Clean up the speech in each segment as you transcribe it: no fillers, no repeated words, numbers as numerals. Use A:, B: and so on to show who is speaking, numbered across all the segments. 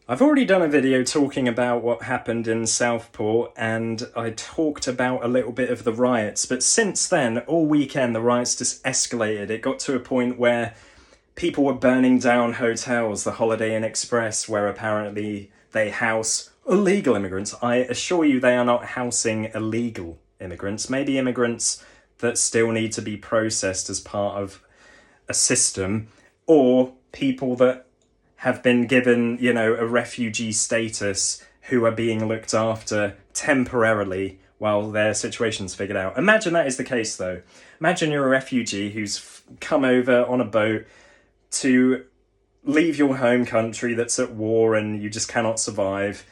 A: I've already done a video talking about what happened in Southport, and I talked about a little bit of the riots, but since then, all weekend, the riots just escalated. It got to a point where people were burning down hotels, the Holiday Inn Express, where apparently they house illegal immigrants. I assure you they are not housing illegal immigrants, maybe immigrants that still need to be processed as part of a system, or people that have been given, a refugee status who are being looked after temporarily while their situation's figured out. Imagine that is the case, though. Imagine you're a refugee who's come over on a boat to leave your home country that's at war and you just cannot survive,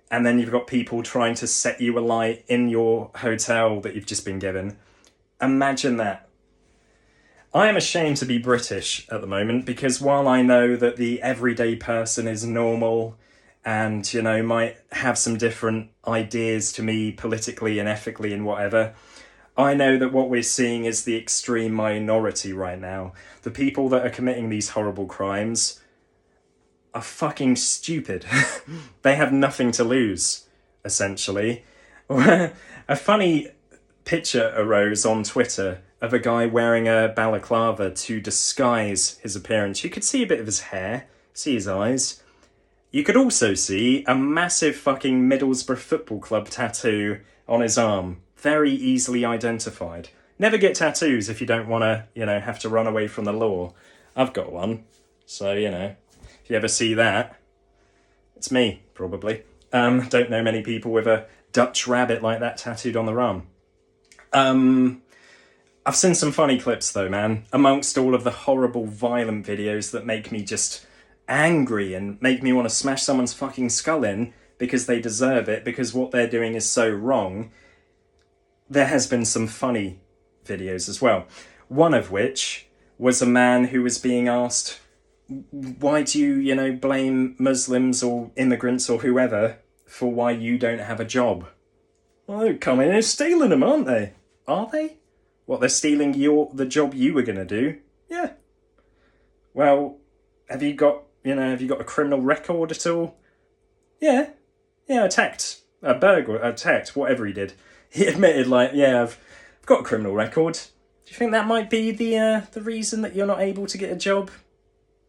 A: and then you've got people trying to set you alight in your hotel that you've just been given. Imagine that. I am ashamed to be British at the moment, because while I know that the everyday person is normal and, might have some different ideas to me politically and ethically and whatever, I know that what we're seeing is the extreme minority right now. The people that are committing these horrible crimes are fucking stupid. They have nothing to lose, essentially. A funny picture arose on Twitter of a guy wearing a balaclava to disguise his appearance. You could see a bit of his hair, see his eyes. You could also see a massive fucking Middlesbrough Football Club tattoo on his arm. Very easily identified. Never get tattoos if you don't want to, have to run away from the law. I've got one. So, if you ever see that, it's me, probably. Don't know many people with a Dutch rabbit like that tattooed on their arm. I've seen some funny clips though, man, amongst all of the horrible, violent videos that make me just angry and make me want to smash someone's fucking skull in because they deserve it, because what they're doing is so wrong. There has been some funny videos as well. One of which was a man who was being asked, why do you, blame Muslims or immigrants or whoever for why you don't have a job? Well, they're coming and stealing them, aren't they? Are they? What, they're stealing the job you were going to do? Yeah. Well, have you got a criminal record at all? Yeah. Yeah, attacked. A burglar, attacked, whatever he did. He admitted, I've got a criminal record. Do you think that might be the reason that you're not able to get a job?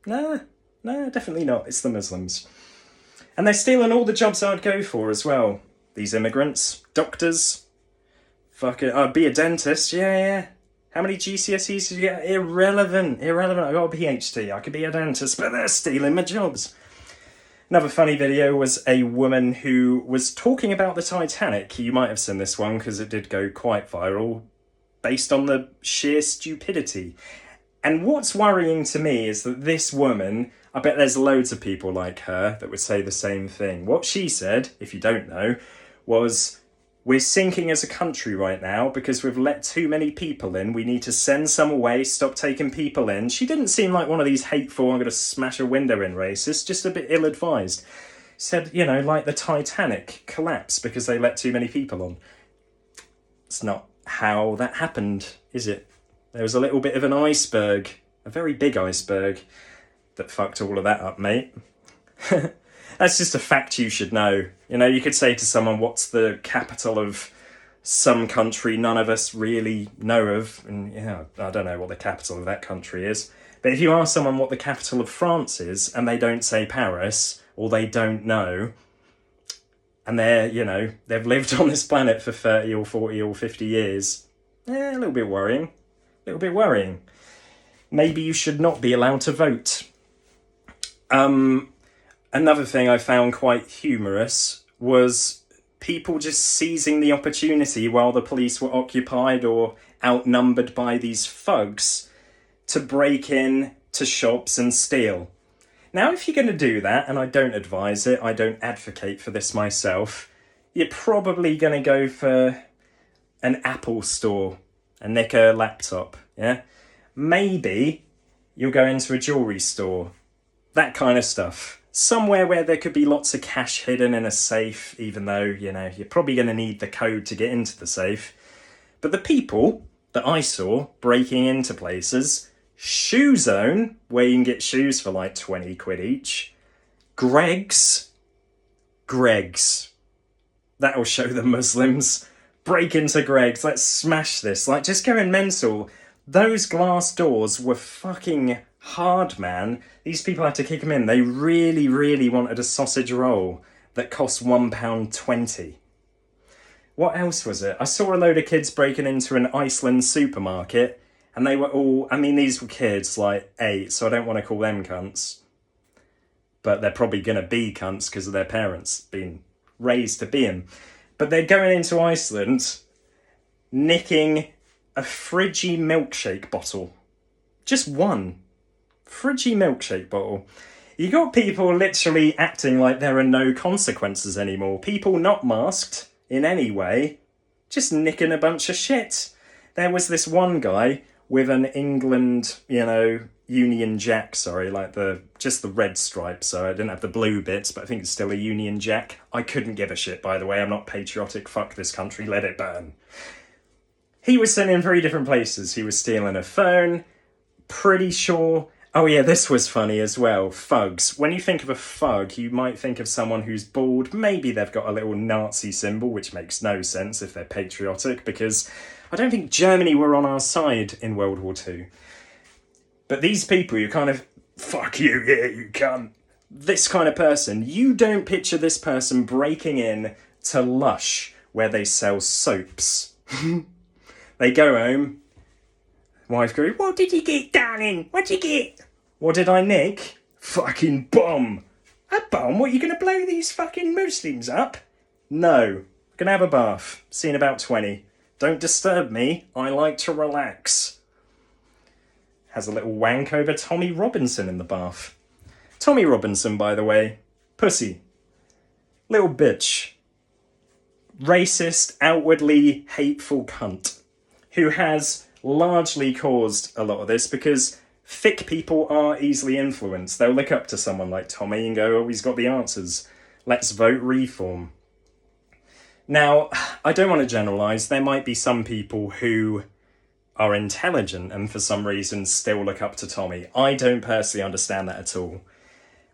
A: No, definitely not. It's the Muslims. And they're stealing all the jobs I'd go for as well. These immigrants, doctors. Fuck it, I'd be a dentist, yeah. How many GCSEs did you get? Irrelevant. I got a PhD, I could be a dentist, but they're stealing my jobs. Another funny video was a woman who was talking about the Titanic. You might have seen this one because it did go quite viral, based on the sheer stupidity. And what's worrying to me is that this woman, I bet there's loads of people like her that would say the same thing. What she said, if you don't know, was, we're sinking as a country right now because we've let too many people in. We need to send some away, stop taking people in. She didn't seem like one of these hateful, I'm going to smash a window in racists, just a bit ill-advised. Said, like the Titanic collapsed because they let too many people on. It's not how that happened, is it? There was a little bit of an iceberg, a very big iceberg, that fucked all of that up, mate. That's just a fact you should know. You could say to someone, what's the capital of some country none of us really know of? And I don't know what the capital of that country is. But if you ask someone what the capital of France is, and they don't say Paris, or they don't know, and they've lived on this planet for 30 or 40 or 50 years, a little bit worrying. Maybe you should not be allowed to vote. Another thing I found quite humorous was people just seizing the opportunity while the police were occupied or outnumbered by these thugs to break in to shops and steal. Now, if you're going to do that, and I don't advise it, I don't advocate for this myself, you're probably going to go for an Apple store and nick a laptop, yeah? Maybe you'll go into a jewellery store, that kind of stuff. Somewhere where there could be lots of cash hidden in a safe, even though, you're probably going to need the code to get into the safe. But the people that I saw breaking into places, Shoe Zone, where you can get shoes for like 20 quid each, Greggs, Greggs. That'll show the Muslims. Break into Greggs. Let's smash this. Like, just going mental. Those glass doors were fucking hard, man. These people had to kick them in. They really, really wanted a sausage roll that cost £1.20. What else was it? I saw a load of kids breaking into an Iceland supermarket, and they were all, I mean, these were kids, like 8, so I don't want to call them cunts. But they're probably going to be cunts because of their parents being raised to be them. But they're going into Iceland, nicking a Fridgy milkshake bottle. Just one. Fridgy milkshake bottle. You got people literally acting like there are no consequences anymore. People not masked in any way, just nicking a bunch of shit. There was this one guy with an England, Union Jack, like just the red stripe, so I didn't have the blue bits, but I think it's still a Union Jack. I couldn't give a shit, by the way. I'm not patriotic. Fuck this country. Let it burn. He was sent in 3 different places. He was stealing a phone. Pretty sure... Oh yeah, this was funny as well. Thugs. When you think of a thug, you might think of someone who's bald. Maybe they've got a little Nazi symbol, which makes no sense if they're patriotic, because I don't think Germany were on our side in World War II. But these people, you kind of, fuck you, yeah, you cunt. This kind of person, you don't picture this person breaking in to Lush, where they sell soaps. They go home, wife goes, what did you get, darling? What did you get? What did I nick? Fucking bomb. A bomb? What, you going to blow these fucking Muslims up? No. Gonna have a bath. See you in about 20. Don't disturb me. I like to relax. Has a little wank over Tommy Robinson in the bath. Tommy Robinson, by the way. Pussy. Little bitch. Racist, outwardly hateful cunt. Who has largely caused a lot of this because thick people are easily influenced. They'll look up to someone like Tommy and go, oh, he's got the answers. Let's vote reform. Now, I don't want to generalise. There might be some people who are intelligent and for some reason still look up to Tommy. I don't personally understand that at all.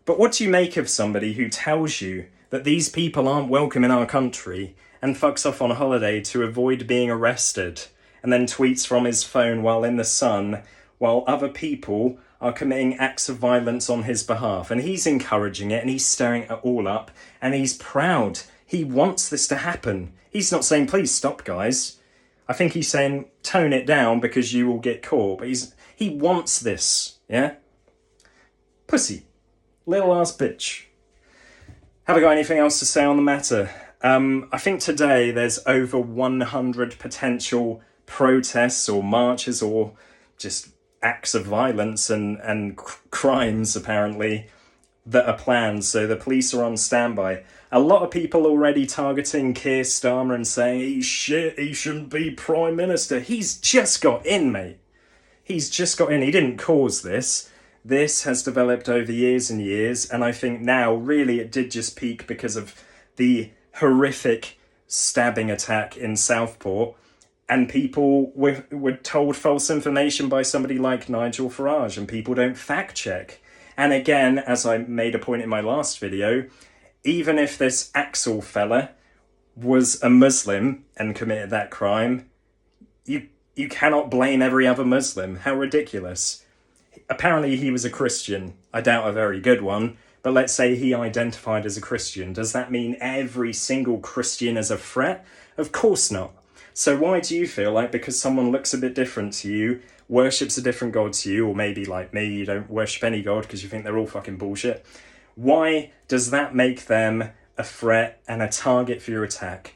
A: But what do you make of somebody who tells you that these people aren't welcome in our country and fucks off on holiday to avoid being arrested and then tweets from his phone while in the sun while other people are committing acts of violence on his behalf, and he's encouraging it and he's stirring it all up and he's proud. He wants this to happen. He's not saying, please stop, guys. I think he's saying, tone it down because you will get caught. But he wants this, yeah? Pussy. Little ass bitch. Have I got anything else to say on the matter? I think today there's over 100 potential protests or marches or just acts of violence and crimes, apparently, that are planned. So the police are on standby. A lot of people already targeting Keir Starmer and saying, he's shit, he shouldn't be Prime Minister. He's just got in, mate. He's just got in. He didn't cause this. This has developed over years and years, and I think now, really, it did just peak because of the horrific stabbing attack in Southport, and people were told false information by somebody like Nigel Farage, and people don't fact check. And again, as I made a point in my last video, even if this Axel fella was a Muslim and committed that crime, you cannot blame every other Muslim. How ridiculous. Apparently he was a Christian. I doubt a very good one, but let's say he identified as a Christian. Does that mean every single Christian is a threat? Of course not. So why do you feel like because someone looks a bit different to you, worships a different god to you, or maybe like me, you don't worship any god because you think they're all fucking bullshit, why does that make them a threat and a target for your attack?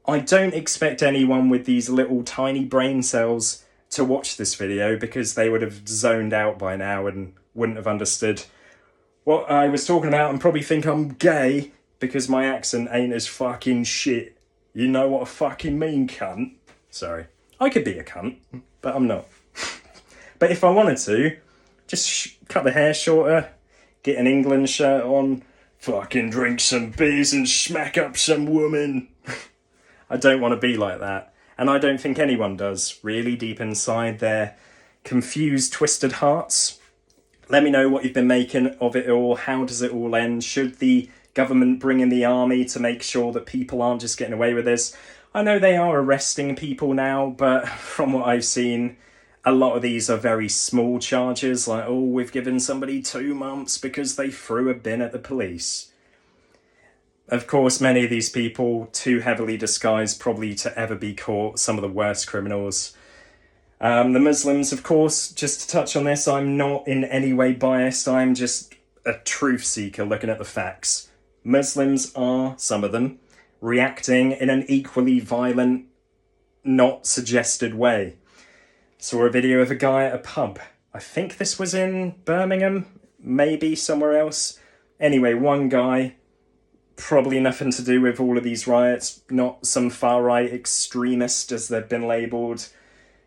A: I don't expect anyone with these little tiny brain cells to watch this video because they would have zoned out by now and wouldn't have understood what I was talking about and probably think I'm gay because my accent ain't as fucking shit. You know what I fucking mean, cunt? Sorry. I could be a cunt, but I'm not. But if I wanted to, just cut the hair shorter, get an England shirt on, fucking drink some beers and smack up some woman. I don't want to be like that. And I don't think anyone does, really, deep inside their confused, twisted hearts. Let me know what you've been making of it all. How does it all end? Should the government bringing the army to make sure that people aren't just getting away with this. I know they are arresting people now, but from what I've seen, a lot of these are very small charges, like, oh, we've given somebody 2 months because they threw a bin at the police. Of course, many of these people, too heavily disguised probably to ever be caught, some of the worst criminals. The Muslims, of course, just to touch on this, I'm not in any way biased, I'm just a truth seeker looking at the facts. Muslims are, some of them, reacting in an equally violent, not suggested way. Saw a video of a guy at a pub. I think this was in Birmingham, maybe somewhere else. Anyway, one guy, probably nothing to do with all of these riots, not some far-right extremist as they've been labelled,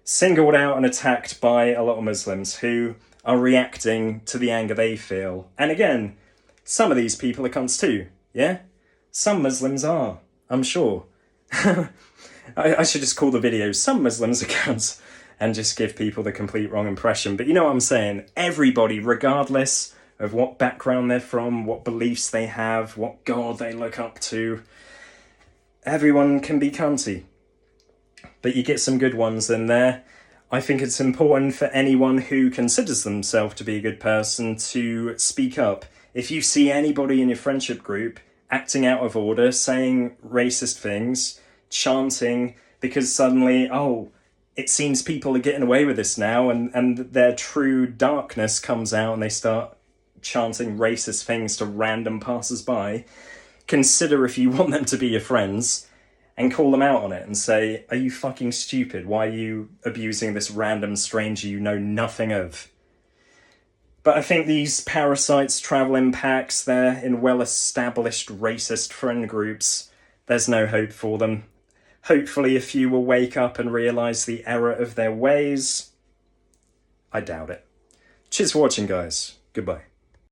A: singled out and attacked by a lot of Muslims who are reacting to the anger they feel. And again, some of these people are cunts too, yeah? Some Muslims are, I'm sure. I should just call the video Some Muslims Are Cunts and just give people the complete wrong impression. But you know what I'm saying? Everybody, regardless of what background they're from, what beliefs they have, what God they look up to, everyone can be cunty. But you get some good ones in there. I think it's important for anyone who considers themselves to be a good person to speak up. If you see anybody in your friendship group acting out of order, saying racist things, chanting, because suddenly, oh, it seems people are getting away with this now, and their true darkness comes out and they start chanting racist things to random passers-by, consider if you want them to be your friends and call them out on it and say, are you fucking stupid? Why are you abusing this random stranger you know nothing of? But I think these parasites travel in packs, they're in well-established racist friend groups. There's no hope for them. Hopefully a few will wake up and realise the error of their ways. I doubt it. Cheers for watching, guys. Goodbye.